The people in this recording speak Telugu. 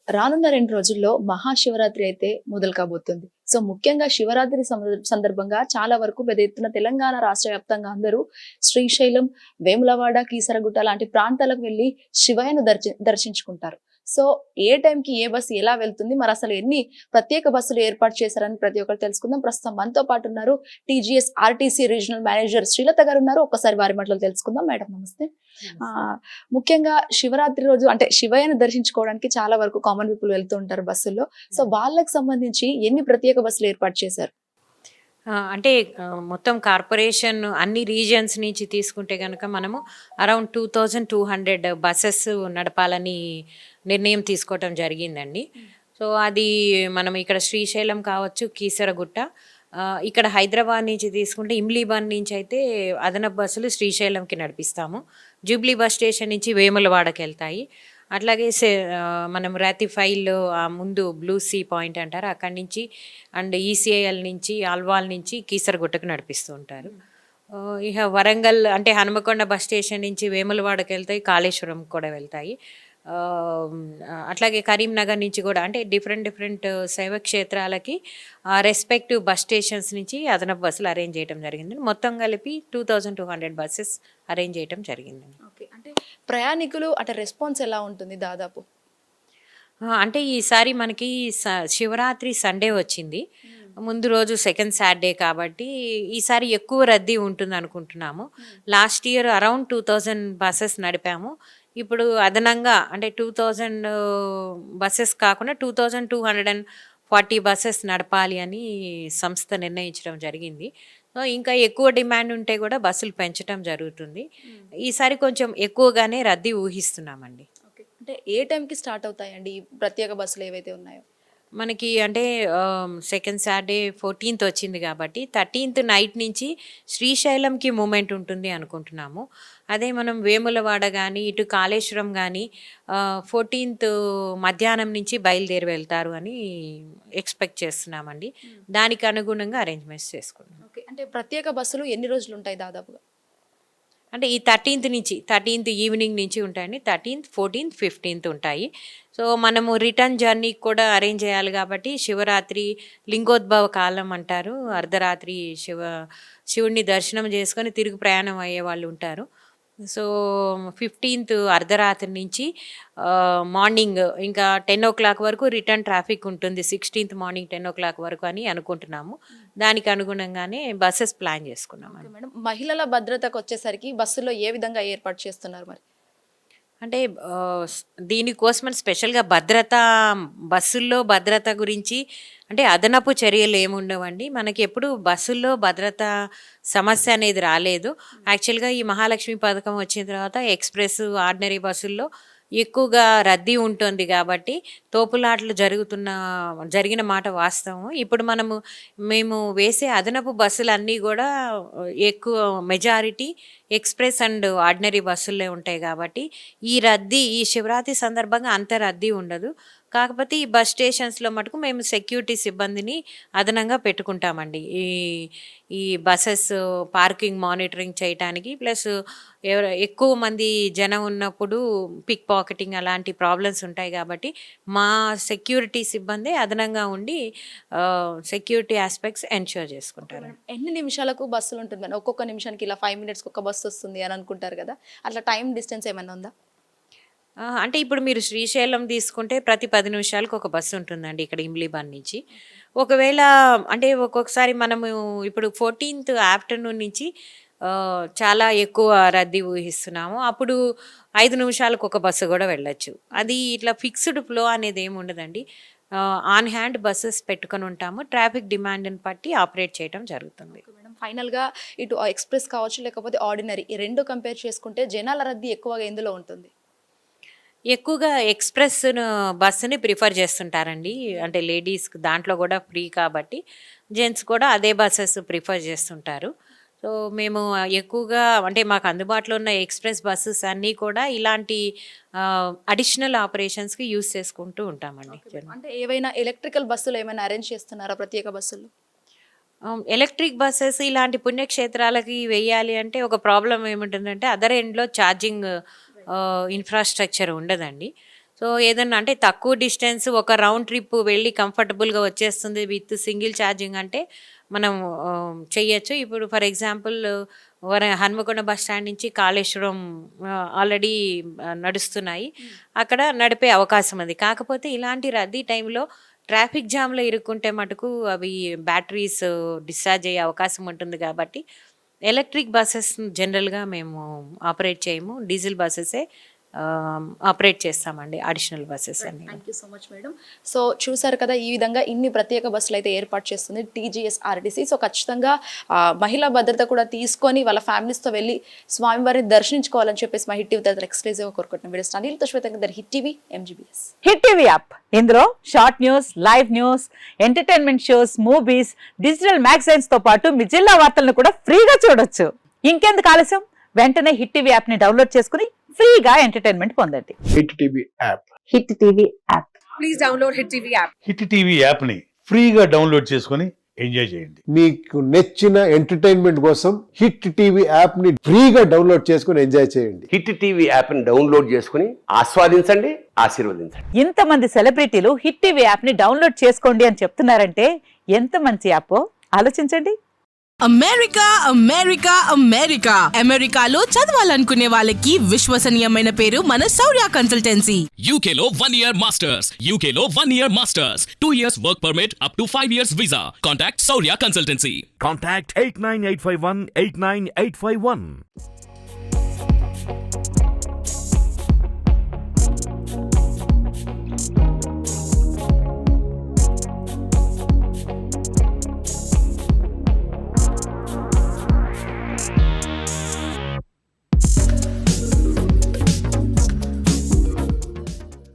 రానున్న 2 రోజుల్లో మహాశివరాత్రి అయితే మొదలు కాబోతుంది. సో, ముఖ్యంగా శివరాత్రి సందర్భంగా చాలా వరకు పెద్ద ఎత్తున తెలంగాణ రాష్ట్ర వ్యాప్తంగా అందరూ శ్రీశైలం, వేములవాడ, కీసరగుట్ట లాంటి ప్రాంతాలకు వెళ్లి శివయ్యను దర్శించుకుంటారు. సో, ఏ టైంకి ఏ బస్సు ఎలా వెళ్తుంది? మరసలు ఎన్ని ప్రత్యేక బస్సులు ఏర్పాటు చేశారని ప్రతి ఒక్కరు తెలుసుకుందాం. ప్రస్తుతం మనతో పాటు ఉన్నారు TGS RTC regional manager Srilatha గారు ఉన్నారు. ఒక్కసారి వారి మాటలు తెలుసుకుందాం. మేడం నమస్తే. ముఖ్యంగా శివరాత్రి రోజు అంటే శివయ్యను దర్శించుకోవడానికి చాలా వరకు కామన్ పీపుల్ వెళ్తూ ఉంటారు బస్సుల్లో. సో వాళ్ళకి సంబంధించి ఎన్ని ప్రత్యేక బస్సులు ఏర్పాటు చేశారు? అంటే మొత్తం కార్పొరేషన్ అన్ని రీజియన్స్ నుంచి తీసుకుంటే గనక మనము అరౌండ్ 2200 బసెస్ నడపాలని నిర్ణయం తీసుకోవటం జరిగిందండి. సో అది మనం ఇక్కడ శ్రీశైలం కావచ్చు, కీసరగుట్ట, ఇక్కడ హైదరాబాద్ నుంచి తీసుకుంటే ఇమ్లీబాన్ నుంచి అయితే అదనపు బస్సులు శ్రీశైలంకి నడిపిస్తాము. జూబ్లీ బస్ స్టేషన్ నుంచి వేములవాడకి వెళ్తాయి. అట్లాగే మనం రాతిఫైల్లో ముందు బ్లూ సీ పాయింట్ అంటారు, అక్కడి నుంచి అండ్ ఈసీఐఎల్ నుంచి ఆల్వాల్ నుంచి కీసరగుట్టకు నడిపిస్తూ ఉంటారు. ఇక వరంగల్ అంటే హనుమకొండ బస్ స్టేషన్ నుంచి వేములవాడకి వెళ్తాయి, కాళేశ్వరం కూడా వెళ్తాయి. అట్లాగే కరీంనగర్ నుంచి కూడా అంటే డిఫరెంట్ శైవ క్షేత్రాలకి రెస్పెక్టివ్ బస్ స్టేషన్స్ నుంచి అదనపు బస్సులు అరేంజ్ చేయడం జరిగింది. మొత్తం కలిపి 2200 బస్సెస్ అరేంజ్ చేయడం జరిగిందండి. ఓకే, అంటే ప్రయాణికులు అంటే రెస్పాన్స్ ఎలా ఉంటుంది దాదాపు? అంటే ఈసారి మనకి శివరాత్రి సండే వచ్చింది. ముందు రోజు సెకండ్ సాటర్డే కాబట్టి ఈసారి ఎక్కువ రద్దీ ఉంటుంది అనుకుంటున్నాము. లాస్ట్ ఇయర్ అరౌండ్ 2000 బస్సెస్ నడిపాము. ఇప్పుడు అదనంగా అంటే 2000 బస్సెస్ కాకుండా 2240 బస్సెస్ నడపాలి అని సంస్థ నిర్ణయించడం జరిగింది. సో ఇంకా ఎక్కువ డిమాండ్ ఉంటే కూడా బస్సులు పెంచడం జరుగుతుంది. ఈసారి కొంచెం ఎక్కువగానే రద్దీ ఊహిస్తున్నామండి. ఓకే, అంటే ఏ టైంకి స్టార్ట్ అవుతాయండి ఈ ప్రత్యేక బస్సులు ఏవైతే ఉన్నాయో? మనకి అంటే సెకండ్ సాటర్డే 14th వచ్చింది కాబట్టి 13th నైట్ నుంచి శ్రీశైలంకి మూమెంట్ ఉంటుంది అనుకుంటున్నాము. అదే మనం వేములవాడ కానీ ఇటు కాళేశ్వరం కానీ 14th మధ్యాహ్నం నుంచి బయలుదేరి వెళ్తారు అని ఎక్స్పెక్ట్ చేస్తున్నామండి. దానికి అనుగుణంగా అరేంజ్మెంట్స్ చేసుకున్నాం. ఓకే, అంటే ప్రత్యేక బస్సులు ఎన్ని రోజులు ఉంటాయి దాదాపుగా? అంటే ఈ 13th ఈవినింగ్ నుంచి ఉంటాయండి. 13th, 14th, 15th ఉంటాయి. సో మనము రిటర్న్ జర్నీకి కూడా అరేంజ్ చేయాలి కాబట్టి శివరాత్రి లింగోద్భవ కాలం అంటారు. అర్ధరాత్రి శివుడిని దర్శనం చేసుకొని తిరుగు ప్రయాణం అయ్యే వాళ్ళు ఉంటారు. సో 15th అర్ధరాత్రి నుంచి మార్నింగ్ ఇంకా 10 o'clock వరకు రిటర్న్ ట్రాఫిక్ ఉంటుంది. 16th మార్నింగ్ 10 o'clock వరకు అని అనుకుంటున్నాము. దానికి అనుగుణంగానే బస్సెస్ ప్లాన్ చేసుకున్నాం. మేడం, మహిళల భద్రతకు వచ్చేసరికి బస్సులో ఏ విధంగా ఏర్పాటు చేస్తున్నారు మరి? అంటే దీనికోసమని స్పెషల్గా బస్సుల్లో భద్రత గురించి అంటే అదనపు చర్యలు ఏముండవండి. మనకి ఎప్పుడు బస్సుల్లో భద్రత సమస్య అనేది రాలేదు. యాక్చువల్గా ఈ మహాలక్ష్మి పథకం వచ్చిన తర్వాత ఎక్స్ప్రెస్, ఆర్డినరీ బస్సుల్లో ఎక్కువగా రద్దీ ఉంటుంది కాబట్టి తోపులాటలు జరిగిన మాట వాస్తవం. ఇప్పుడు మేము వేసే అదనపు బస్సులన్నీ కూడా ఎక్కువ మెజారిటీ ఎక్స్ప్రెస్ అండ్ ఆర్డినరీ బస్సుల్లో ఉంటాయి కాబట్టి ఈ శివరాత్రి సందర్భంగా అంత రద్దీ ఉండదు. కాకపోతే ఈ బస్ స్టేషన్స్లో మటుకు మేము సెక్యూరిటీ సిబ్బందిని అదనంగా పెట్టుకుంటామండి. ఈ బస్సెస్ పార్కింగ్ మానిటరింగ్ చేయటానికి, ప్లస్ ఎక్కువ మంది జనం ఉన్నప్పుడు పిక్ పాకెటింగ్ అలాంటి ప్రాబ్లమ్స్ ఉంటాయి కాబట్టి మా సెక్యూరిటీ సిబ్బంది అదనంగా ఉండి సెక్యూరిటీ ఆస్పెక్ట్స్ ఎన్ష్యూర్ చేసుకుంటారు. ఎన్ని నిమిషాలకు బస్సులు ఉంటుంది మేడం? ఒక్కొక్క నిమిషానికి ఇలా 5 minutes ఒక బస్సు వస్తుంది అని అనుకుంటారు కదా, అట్లా టైం డిస్టెన్స్ ఏమైనా ఉందా? అంటే ఇప్పుడు మీరు శ్రీశైలం తీసుకుంటే ప్రతి 10 నిమిషాలకు ఒక బస్సు ఉంటుందండి ఇక్కడ ఇమ్లీబాన్ నుంచి. ఒకవేళ అంటే ఒక్కొక్కసారి మనము ఇప్పుడు 14th ఆఫ్టర్నూన్ నుంచి చాలా ఎక్కువ రద్దీ ఊహిస్తున్నాము. అప్పుడు 5 నిమిషాలకు ఒక బస్సు కూడా వెళ్ళొచ్చు. అది ఇట్లా ఫిక్స్డ్ ఫ్లో అనేది ఏమి ఉండదండి. ఆన్ హ్యాండ్ బస్సెస్ పెట్టుకొని ఉంటాము. ట్రాఫిక్ డిమాండ్ని బట్టి ఆపరేట్ చేయడం జరుగుతుంది. ఫైనల్గా ఇటు ఎక్స్ప్రెస్ కావచ్చు లేకపోతే ఆర్డినరీ, ఈ రెండు కంపేర్ చేసుకుంటే జనాల రద్దీ ఎక్కువగా ఎందులో ఉంటుంది? ఎక్కువగా ఎక్స్ప్రెస్ బస్సుని ప్రిఫర్ చేస్తుంటారండి. అంటే లేడీస్కి దాంట్లో కూడా ఫ్రీ కాబట్టి జెంట్స్ కూడా అదే బస్సెస్ ప్రిఫర్ చేస్తుంటారు. సో మేము ఎక్కువగా అంటే మాకు అందుబాటులో ఉన్న ఎక్స్ప్రెస్ బస్సెస్ అన్నీ కూడా ఇలాంటి అడిషనల్ ఆపరేషన్స్కి యూస్ చేసుకుంటూ ఉంటామండి. అంటే ఏవైనా ఎలక్ట్రికల్ బస్సులు ఏమైనా అరేంజ్ చేస్తున్నారా ప్రత్యేక బస్సులు? ఎలక్ట్రిక్ బస్సెస్ ఇలాంటి పుణ్యక్షేత్రాలకి వెయ్యాలి అంటే ఒక ప్రాబ్లం ఏముంటుందంటే అదర్ ఎండ్లో ఛార్జింగ్ ఇన్ఫ్రాస్ట్రక్చర్ ఉండదండి. సో సో ఏదన్నా అంటే తక్కువ డిస్టెన్స్ ఒక రౌండ్ ట్రిప్ వెళ్ళి కంఫర్టబుల్గా వచ్చేస్తుంది విత్ సింగిల్ ఛార్జింగ్ అంటే మనం చెయ్యొచ్చు. ఇప్పుడు for example Hanamkonda bus stand నుంచి కాళేశ్వరం ఆల్రెడీ నడుస్తున్నాయి, అక్కడ నడిపే అవకాశం ఉంది. కాకపోతే ఇలాంటి రద్దీ టైంలో ట్రాఫిక్ జామ్లో ఇరుక్కుంటే మటుకు అవి బ్యాటరీస్ డిశ్చార్జ్ అయ్యే అవకాశం ఉంటుంది. కాబట్టి ఎలక్ట్రిక్ బస్సెస్ జనరల్గా మేము ఆపరేట్ చేయము, డీజిల్ బస్సెసే ఆపరేట్ చేస్తామండి, అడిషనల్ బస్సెస్ అన్ని. Thank you so much madam. So చూసారు కదా, ఈ విధంగా ఇన్ని ప్రత్యేక బస్సులు అయితే ఏర్పాటు చేస్తుంది టీజీఎస్ ఆర్టీసీ. సో ఖచ్చితంగా మహిళా భద్రత కూడా తీసుకొని వాళ్ళ ఫ్యామిలీస్తో వెళ్ళి స్వామివారిని దర్శించుకోవాలని చెప్పేసి మా హిట్ టీవీ తరఫున ఎక్స్క్లూజివ్గా కోరుకుంటున్నాం. వీడియో అనిల్తో శ్వేతంగా Hit TV MGBS. Hit TV app, ఇందులో short news, live news, entertainment shows, movies, digital magazines తో పాటు మీ జిల్లా వార్తలను కూడా ఫ్రీగా చూడొచ్చు. ఇంకెందుకు ఆలస్యం, వెంటనే హిట్ టీవీ యాప్ ని డౌన్లోడ్ చేసుకుని ఫ్రీగా ఎంటర్టైన్మెంట్ పొందండి. Hit TV app. Hit TV app. Please download Hit TV app. Hit TV యాప్ని ఫ్రీగా డౌన్లోడ్ చేసుకొని ఎంజాయ్ చేయండి. మీకు నచ్చిన ఎంటర్టైన్మెంట్ కోసం హిట్ టీవీ యాప్ ని ఫ్రీగా డౌన్లోడ్ చేసుకుని ఎంజాయ్ చేయండి. హిట్ టీవీ యాప్ని డౌన్లోడ్ చేసుకుని ఆస్వాదించండి, ఆశీర్వదించండి. ఇంతమంది సెలబ్రిటీలు హిట్ టీవీ యాప్ ని డౌన్లోడ్ చేసుకోండి అని చెప్తున్నారంటే ఎంత మంచి యాప్ ఆలోచించండి. అమెరికా అమెరికా అమెరికా అమెరికాలో చదవాలనుకునే వాళ్ళకి విశ్వసనీయమైన పేరు మన శౌర్య consultancy. UK Law 1 Year Masters. UK Law 1 Year Masters. 2 years work permit up to 5 years visa. Contact Saurya Consultancy. Contact 89851 89851.